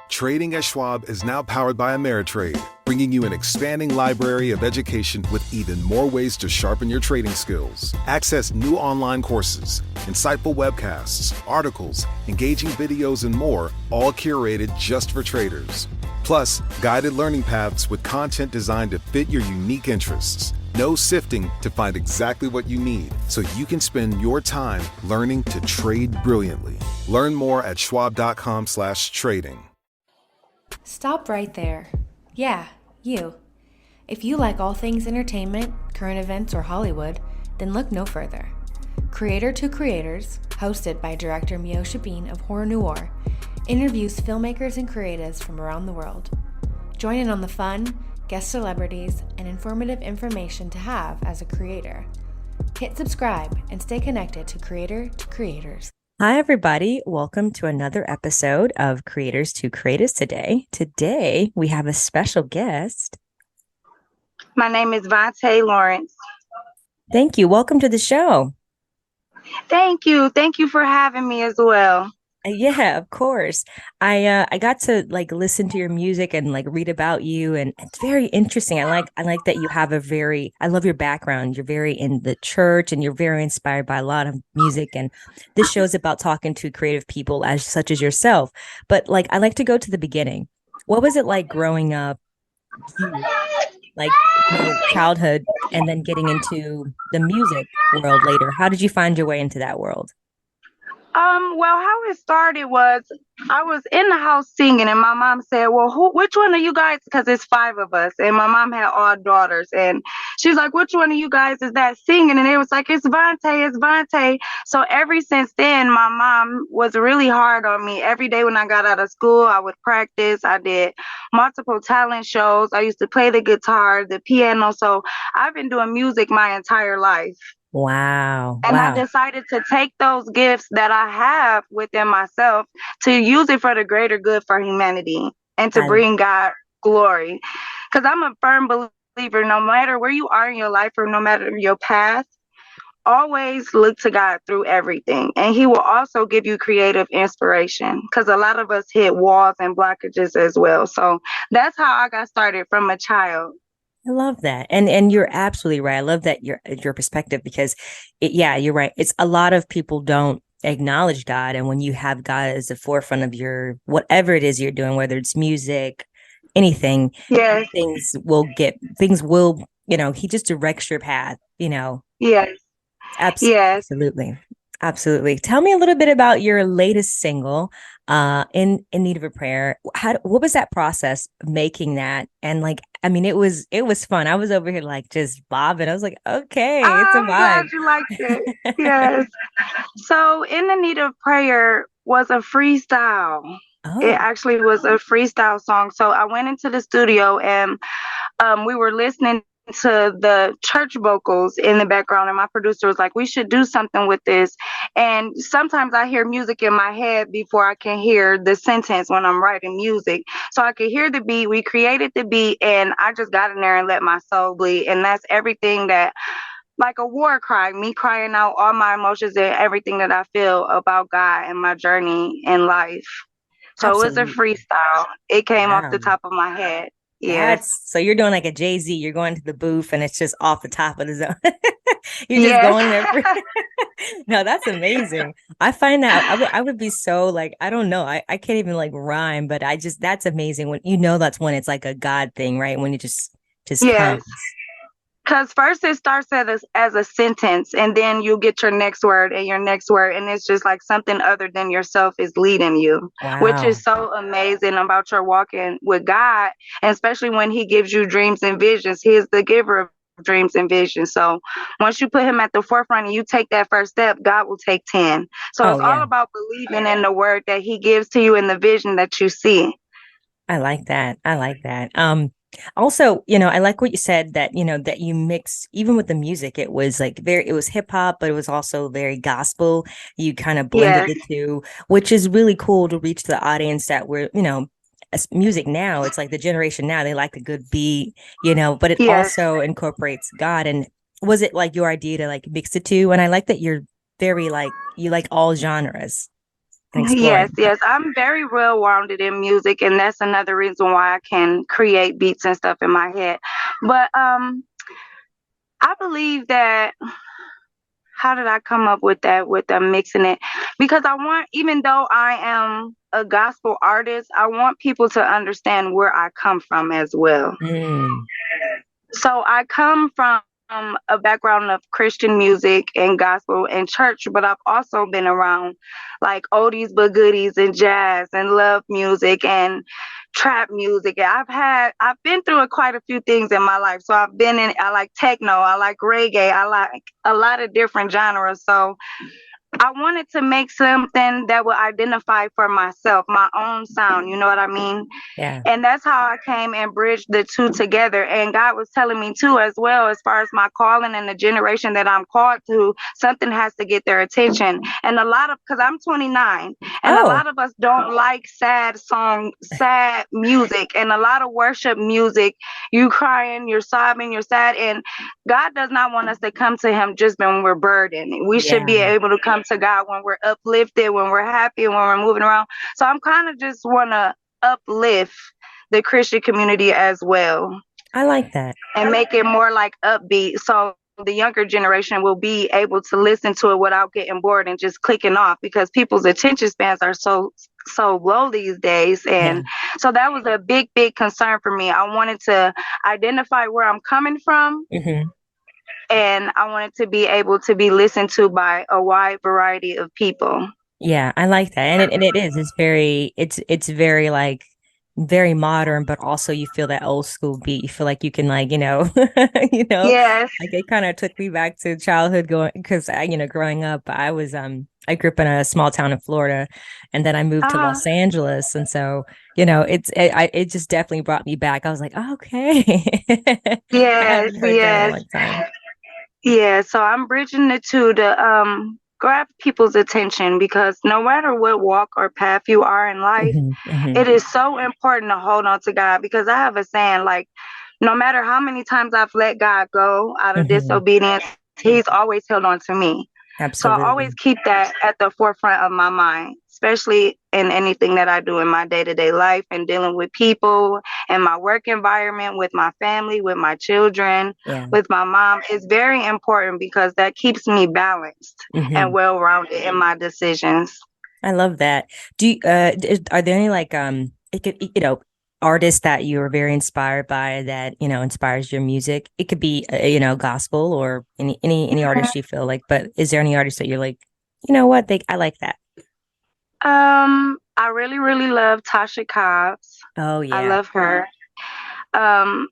Trading at Schwab is now powered by Ameritrade, bringing you an expanding library of education with even more ways to sharpen your trading skills. Access new online courses, insightful webcasts, articles, engaging videos, and more, all curated just for traders. Plus, guided learning paths with content designed to fit your unique interests. No sifting to find exactly what you need, so you can spend your time learning to trade brilliantly. Learn more at schwab.com/trading. Stop right there. Yeah, you. If you like all things entertainment, current events, or Hollywood, then look no further. Creator to Creators, hosted by director Meosha of Horror Noir, interviews filmmakers and creatives from around the world. Join in on the fun, guest celebrities, and informative information to have as a creator. Hit subscribe and stay connected to Creator to Creators. Hi, everybody. Welcome to another episode of Creators to Creators today. Today, we have a special guest. My name is Vonta Lawrence. Thank you. Welcome to the show. Thank you. Thank you for having me as well. Yeah, of course. I got to listen to your music and read about you, and it's very interesting. I like that you have I love your background. You're very in the church and you're very inspired by a lot of music, and this show is about talking to creative people such as yourself. But I like to go to the beginning. What was it like growing up, childhood, and then getting into the music world later? How did you find your way into that world? Well, how it started was I was in the house singing, and my mom said, well, which one of you guys, because it's 5 of us, and my mom had all daughters, and she's like, which one of you guys is that singing? And it was like, it's Vonta. So ever since then, my mom was really hard on me. Every day when I got out of school, I would practice. I did multiple talent shows. I used to play the guitar, the piano. So I've been doing music my entire life. Wow. And I decided to take those gifts that I have within myself to use it for the greater good for humanity and to bring God glory. Because I'm a firm believer, no matter where you are in your life or no matter your path, always look to God through everything. And he will also give you creative inspiration, because a lot of us hit walls and blockages as well. So that's how I got started from a child. I love that. And you're absolutely right. I love that your perspective, because you're right. It's a lot of people don't acknowledge God. And when you have God as the forefront of your, whatever it is you're doing, whether it's music, anything, things will, he just directs your path, Yes. Absolutely. Absolutely. Tell me a little bit about your latest single, in Need of a Prayer. What was that process making that? And it was fun. I was over here just bobbing. I was like, okay, it's a vibe. I'm glad you liked it. Yes. So In the Need of Prayer was a freestyle. Oh. It actually was a freestyle song. So I went into the studio and we were listening to the church vocals in the background, and my producer was like, we should do something with this. And sometimes I hear music in my head before I can hear the sentence when I'm writing music, so I could hear the beat. We created the beat, and I just got in there and let my soul bleed. And that's everything that, like a war cry, me crying out all my emotions and everything that I feel about God and my journey in life. So Absolutely. It was a freestyle. It came off the top of my head. Yes. So you're doing like a Jay-Z, you're going to the booth and it's just off the top of the zone. You're just going there. No, that's amazing. I find that I would be so I don't know. I can't even rhyme, but that's amazing when that's when it's like a God thing, right? When it just comes. Because first it starts as a sentence, and then you get your next word and your next word, and it's just like something other than yourself is leading you, which is so amazing about your walking with God, and especially when he gives you dreams and visions. He is the giver of dreams and visions. So once you put him at the forefront and you take that first step, God will take 10. So it's all about believing in the word that he gives to you and the vision that you see. I like that. Also, I like what you said that, that you mix, even with the music, it was it was hip hop, but it was also very gospel. You kind of blended the two, which is really cool to reach the audience that we're, as music now, it's like the generation now, they like a good beat, but it also incorporates God. And was it your idea to mix the two? And I like that you're very you like all genres. Yes, exploring. yes. I'm very well rounded in music, and that's another reason why I can create beats and stuff in my head. But I believe that, how did I come up with that, with them mixing it? Because I want, even though I am a gospel artist, I want people to understand where I come from as well. Mm. So I come from a background of Christian music and gospel and church, but I've also been around like oldies but goodies and jazz and love music and trap music. I've been through quite a few things in my life. So I like techno, I like reggae, I like a lot of different genres. So I wanted to make something that would identify for myself, my own sound, you know what I mean? Yeah. And that's how I came and bridged the two together. And God was telling me too, as well, as far as my calling and the generation that I'm called to, something has to get their attention. And because I'm 29, and a Oh, lot of us don't like sad music, and a lot of worship music, you crying, you're sobbing, you're sad. And God does not want us to come to him just when we're burdened. We should yeah. be able to come to God when we're uplifted, when we're happy, when we're moving around. So I'm kind of just want to uplift the Christian community as well I like that. and make it more like upbeat. So the younger generation will be able to listen to it without getting bored and just clicking off, because people's attention spans are so low these days. Yeah. And so that was a big concern for me. I wanted to identify where I'm coming from, Hmm. and I wanted to be able to be listened to by a wide variety of people. Yeah, I like that. And it is. It's very like very modern, but also you feel that old school beat. You feel like you can like, you know, Yes. like it kind of took me back to childhood going because growing up, I grew up in a small town in Florida and then I moved to Uh-huh. Los Angeles. And so, it just definitely brought me back. I was like, oh, okay. I Yes, haven't heard that in a yes. long time. Yeah, so I'm bridging the two to grab people's attention, because no matter what walk or path you are in life, Hmm. Hmm. it is so important to hold on to God, because I have a saying, like, no matter how many times I've let God go out of Hmm. disobedience, he's always held on to me. So I always Absolutely. keep that at the forefront of my mind, especially in anything that I do in my day-to-day life and dealing with people in my work environment, with my family, with my children, Yeah. with my mom. It's very important because that keeps me balanced and Hmm. well-rounded in my decisions. I love that. Are there any like it could artists that you're very inspired by that inspires your music? It could be gospel or any artist you feel like, but is there any artist that you're like, you know what, I like that? I really, really love Tasha Cobbs. Oh I yeah. love her. Um,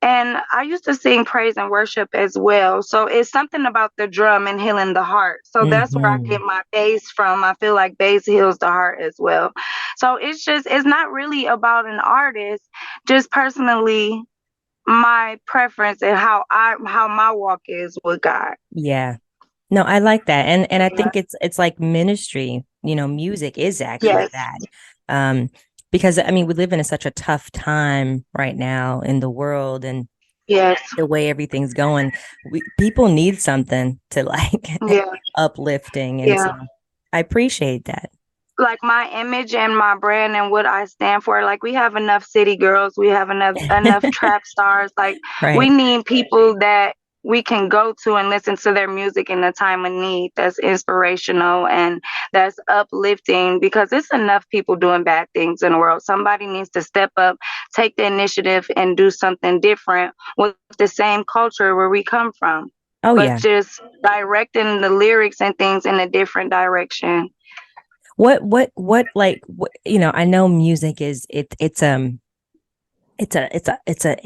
And I used to sing praise and worship as well. So it's something about the drum and healing the heart. So that's where I Hmm. get my bass from. I feel like bass heals the heart as well. So it's not really about an artist, just personally my preference and how my walk is with God. Yeah. No, I like that. And I think it's like ministry, music is actually Yes. that. Um, because I mean, we live in such a tough time right now in the world and Yes. the way everything's going. People need something to like Yeah. uplifting. And Yeah. so I appreciate that. Like my image and my brand and what I stand for. Like we have enough city girls, we have enough trap stars. Like we Right. need people that we can go to and listen to their music in a time of need, that's inspirational and that's uplifting, because it's enough people doing bad things in the world. Somebody needs to step up, take the initiative and do something different with the same culture where we come from, Oh but yeah. just directing the lyrics and things in a different direction. I know music is it's a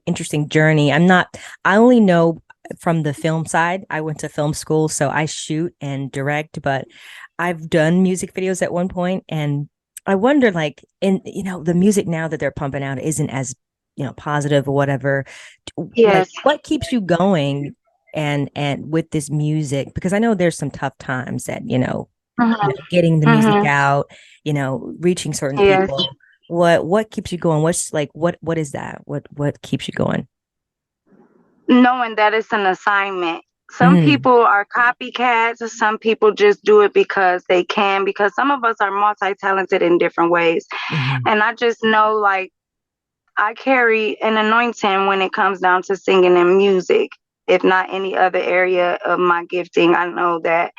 interesting journey. I only know from the film side. I went to film school, so I shoot and direct, but I've done music videos at one point and I wonder like in the music now that they're pumping out isn't as positive or whatever. Like Yes. what keeps you going and with this music? Because I know there's some tough times that Mhm. getting the music Mhm. out, reaching certain Yes. people. What keeps you going? What's like what is that? What keeps you going? Knowing that it's an assignment. Some people are copycats. Some people just do it because they can, because some of us are multi-talented in different ways. And I just know, like, I carry an anointing when it comes down to singing and music. If not any other area of my gifting, I know that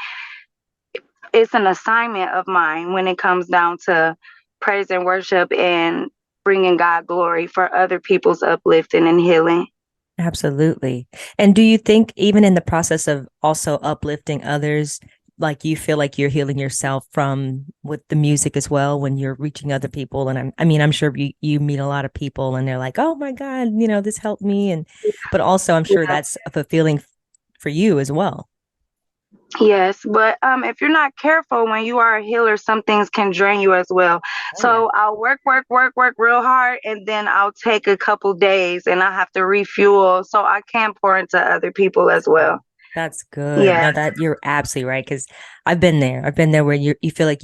it's an assignment of mine when it comes down to praise and worship and bringing God glory for other people's uplifting and healing. Absolutely. And do you think even in the process of also uplifting others, like you feel like you're healing yourself from with the music as well when you're reaching other people? And I'm sure you meet a lot of people and they're like, oh my God, this helped me. But also I'm sure that's a fulfilling for you as well. Yes, but if you're not careful when you are a healer, some things can drain you as well. So I'll work real hard, and then I'll take a couple days and I have to refuel so I can pour into other people as well. That's good. Yeah. No, that you're absolutely right. Because I've been there. I've been there where you feel like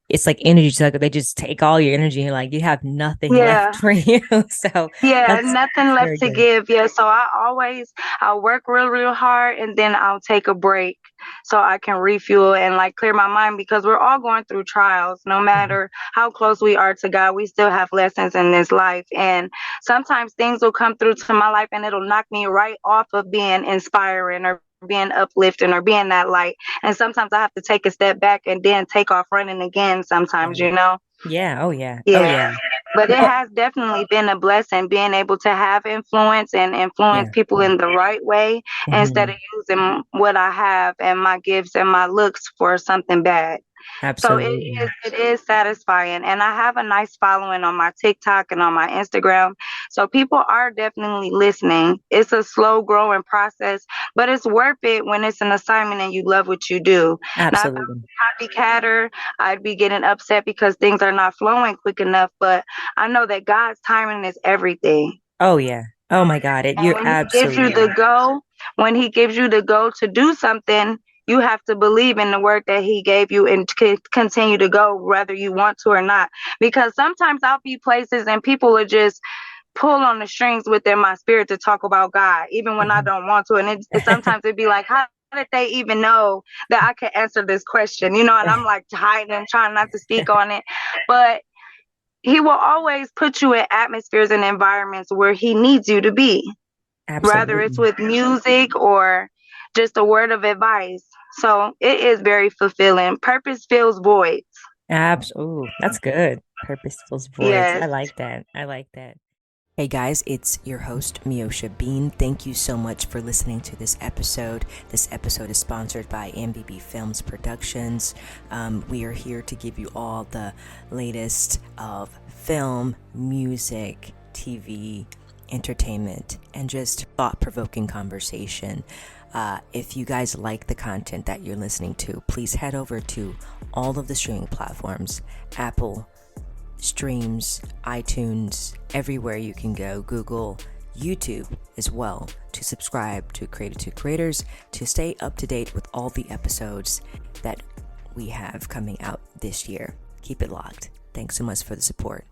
it's like energy suck. They just take all your energy. You're like, you have nothing left for you. So nothing left to give. Yeah. So I'll work real hard, and then I'll take a break so I can refuel and like clear my mind, because we're all going through trials. No matter how close we are to God, we still have lessons in this life. And sometimes things will come through to my life and it'll knock me right off of being inspiring or being uplifting or being that light. And sometimes I have to take a step back and then take off running again sometimes, Yeah. Oh yeah. Yeah. Oh yeah. But it has definitely been a blessing being able to have influence and influence people in the right way instead of using what I have and my gifts and my looks for something bad. Absolutely. So it is satisfying. And I have a nice following on my TikTok and on my Instagram. So people are definitely listening. It's a slow growing process, but it's worth it when it's an assignment and you love what you do. Absolutely. Now, if I was a copycatter, I'd be getting upset because things are not flowing quick enough. But I know that God's timing is everything. Oh yeah. Oh my God. You're absolutely right. When he gives you the go to do something, you have to believe in the word that he gave you and continue to go whether you want to or not. Because sometimes I'll be places and people will just pull on the strings within my spirit to talk about God, even when I don't want to. And sometimes it'd be like, how did they even know that I could answer this question? And I'm like hiding and trying not to speak on it. But he will always put you in atmospheres and environments where he needs you to be. Absolutely. Whether it's with music or just a word of advice. So it is very fulfilling. Purpose fills voids. Absolutely. That's good. Purpose fills voids. Yes. I like that. Hey guys, it's your host, Meosha Bean. Thank you so much for listening to this episode. This episode is sponsored by MBB Films Productions. We are here to give you all the latest of film, music, TV, entertainment, and just thought-provoking conversation. If you guys like the content that you're listening to, please head over to all of the streaming platforms, Apple Streams, iTunes, everywhere you can go, Google, YouTube as well, to subscribe to Creator to Creators to stay up to date with all the episodes that we have coming out this year. Keep it locked. Thanks so much for the support.